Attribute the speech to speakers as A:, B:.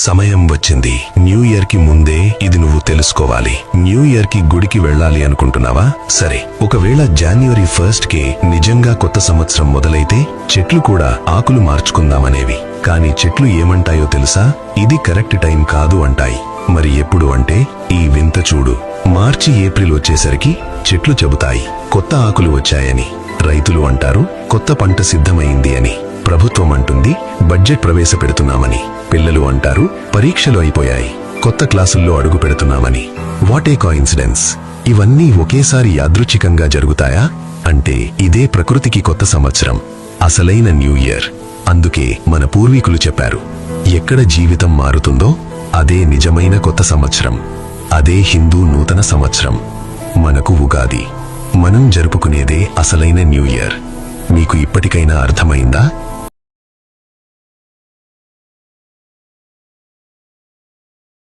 A: సమయం వచ్చింది. New year కి ముందే ఇది నువ్వు తెలుసుకోవాలి. న్యూ ఇయర్ కి గుడికి వెళ్ళాలి అనుకుంటున్నావా? సరే, ఒకవేళ January 1st కే నిజంగా కొత్త సంవత్సరం మొదలైతే చెట్లు కూడా ఆకులు మార్చుకుందామనేవి. కానీ చెట్లు ఏమంటాయో తెలుసా? ఇది కరెక్ట్ టైం కాదు అంటాయి. మరి ఎప్పుడు అంటే ఈ వింత చూడు. మార్చి ఏప్రిల్ వచ్చేసరికి చెట్లు చెబుతాయి కొత్త ఆకులు వచ్చాయని. రైతులు అంటారు కొత్త పంట సిద్ధమైంది అని. ప్రభుత్వం అంటుంది బడ్జెట్ ప్రవేశపెడుతున్నామని. పిల్లలు అంటారు పరీక్షలు అయిపోయాయి, కొత్త క్లాసుల్లో అడుగు పెడుతున్నామని. What a coincidence! ఇవన్నీ ఒకేసారి యాదృచ్ఛికంగా జరుగుతాయా? అంటే ఇదే ప్రకృతికి కొత్త సంవత్సరం, అసలైన న్యూ ఇయర్. అందుకే మన పూర్వీకులు చెప్పారు, ఎక్కడ జీవితం మారుతుందో అదే నిజమైన కొత్త సంవత్సరం. అదే హిందూ నూతన సంవత్సరం. మనకు ఉగాది. మనం జరుపుకునేదే అసలైన న్యూ ఇయర్. మీకు ఇప్పటికైనా అర్థమైందా?